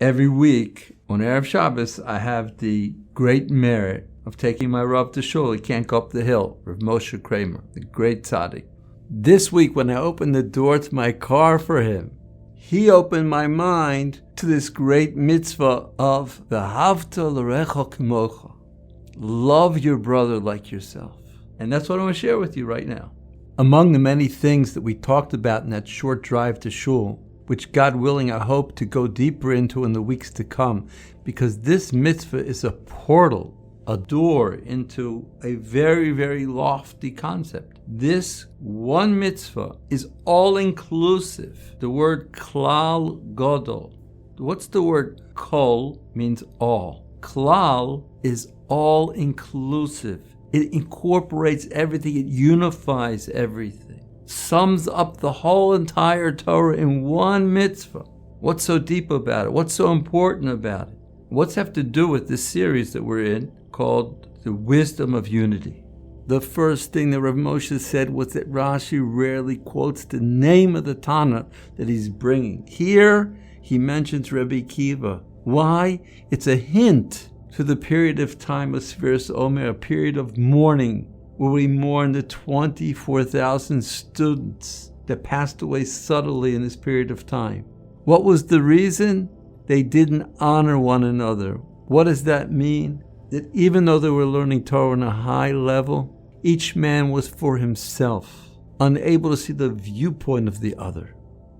Every week on Erev Shabbos, I have the great merit of taking my Rav to shul. He can't go up the hill, Reb Moshe Kramer, the great tzaddik. This week, when I opened the door to my car for him, he opened my mind to this great mitzvah of v'ahavta l'recha kamocha. Love your brother like yourself. And that's what I want to share with you right now. Among the many things that we talked about in that short drive to shul, which God willing I hope to go deeper into in the weeks to come, because this mitzvah is a portal, a door into a very, very lofty concept. This one mitzvah is all-inclusive. The word klal gadol. What's the word kol? Means all. Klal is all-inclusive. It incorporates everything. It unifies everything. Sums up the whole entire Torah in one mitzvah. What's so deep about it? What's so important about it? What's have to do with this series that we're in called The Wisdom of Unity? The first thing that Reb Moshe said was that Rashi rarely quotes the name of the Tana that he's bringing. Here, he mentions Rabbi Kiva. Why? It's a hint to the period of time of Sefiras Omer, a period of mourning, where we mourn the 24,000 students that passed away subtly in this period of time. What was the reason? They didn't honor one another. What does that mean? That even though they were learning Torah on a high level, each man was for himself, unable to see the viewpoint of the other.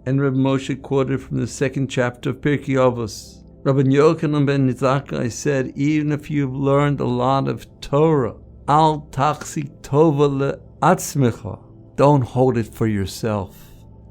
And Reb Moshe quoted from the second chapter of Pirkei Avos. Rabbi Yochanan ben Zakkai said, even if you've learned a lot of Torah, al tachzik tova le'atzmecha, don't hold it for yourself.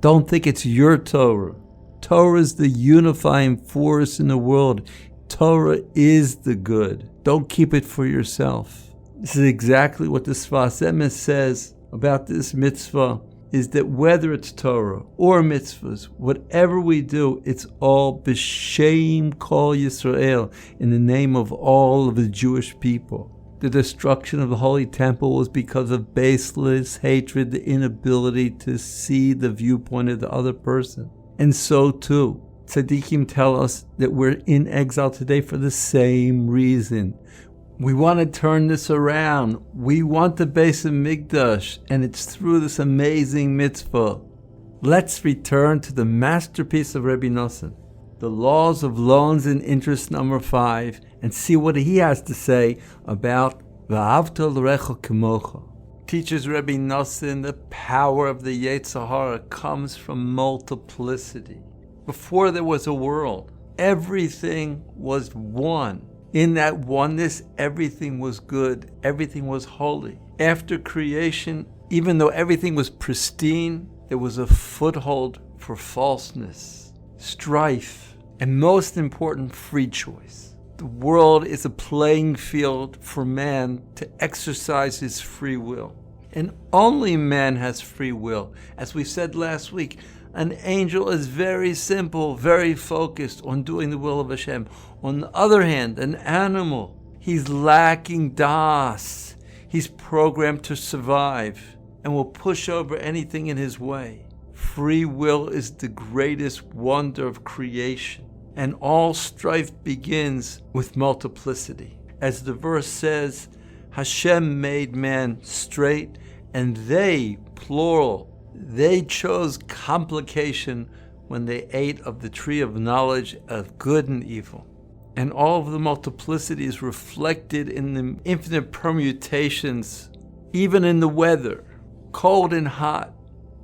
Don't think it's your Torah. Torah is the unifying force in the world. Torah is the good. Don't keep it for yourself. This is exactly what the Sefiras Omer says about this mitzvah, is that whether it's Torah or mitzvahs, whatever we do, it's all b'shem kol Yisrael, in the name of all of the Jewish people. The destruction of the Holy Temple was because of baseless hatred, the inability to see the viewpoint of the other person. And so too, tzaddikim tell us that we're in exile today for the same reason. We want to turn this around. We want the Beis Hamikdash, and it's through this amazing mitzvah. Let's return to the masterpiece of Rabbi Nosson, the laws of loans and interest number 5, and see what he has to say about v'ahavta l'recha kamocha. Teaches Rabbi Nosson the power of the Yetzer Hara comes from multiplicity. Before there was a world, everything was one. In that oneness, everything was good, everything was holy. After creation, even though everything was pristine, there was a foothold for falseness, strife, and most important, free choice. The world is a playing field for man to exercise his free will. And only man has free will. As we said last week, an angel is very simple, very focused on doing the will of Hashem. On the other hand, an animal, he's lacking das. He's programmed to survive and will push over anything in his way. Free will is the greatest wonder of creation. And all strife begins with multiplicity. As the verse says, Hashem made man straight, and they, plural, they chose complication when they ate of the tree of knowledge of good and evil. And all of the multiplicity is reflected in the infinite permutations, even in the weather, cold and hot,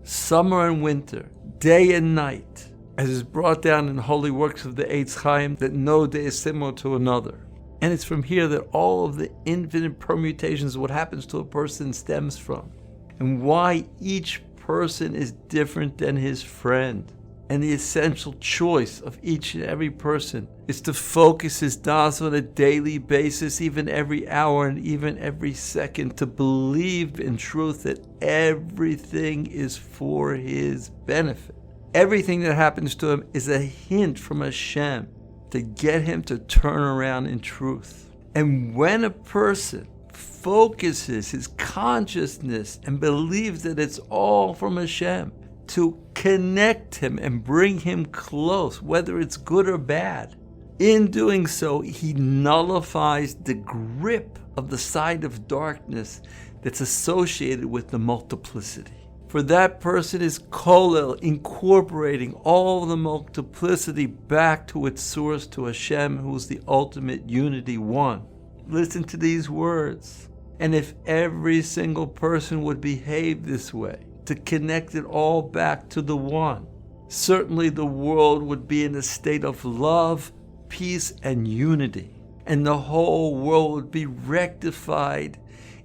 summer and winter, day and night, as is brought down in holy works of the Eitz Chaim, that no day is similar to another. And it's from here that all of the infinite permutations of what happens to a person stems from, and why each person is different than his friend. And the essential choice of each and every person is to focus his das on a daily basis, even every hour and even every second, to believe in truth that everything is for his benefit. Everything that happens to him is a hint from Hashem to get him to turn around in truth. And when a person focuses his consciousness and believes that it's all from Hashem, to connect him and bring him close, whether it's good or bad, In doing so, he nullifies the grip of the side of darkness that's associated with the multiplicity. For that person is kolel, incorporating all the multiplicity back to its source, to Hashem, who is the ultimate unity one. Listen to these words. And if every single person would behave this way, to connect it all back to the one, certainly the world would be in a state of love, peace, and unity. And the whole world would be rectified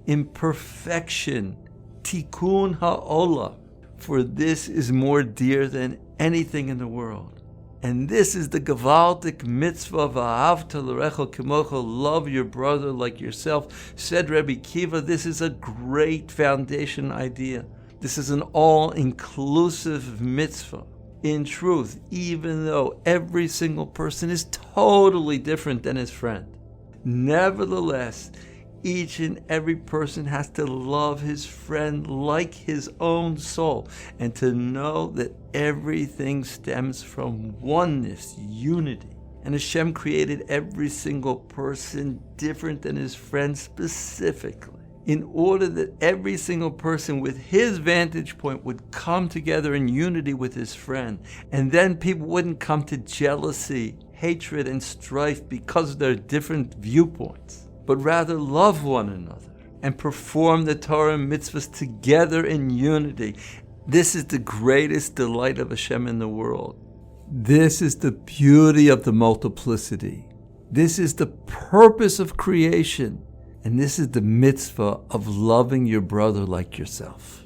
in perfection. Tikkun ha'olam. For this is more dear than anything in the world. And this is the gewaltic mitzvah of v'ahavta l'recha kamocha, love your brother like yourself. Said Rabbi Kiva, this is a great foundation idea. This is an all-inclusive mitzvah. In truth, even though every single person is totally different than his friend, nevertheless, each and every person has to love his friend like his own soul, and to know that everything stems from oneness, unity. And Hashem created every single person different than his friend specifically, in order that every single person with his vantage point would come together in unity with his friend. And then people wouldn't come to jealousy, hatred, and strife because of their different viewpoints, but rather love one another and perform the Torah and mitzvahs together in unity. This is the greatest delight of Hashem in the world. This is the beauty of the multiplicity. This is the purpose of creation. And this is the mitzvah of loving your brother like yourself.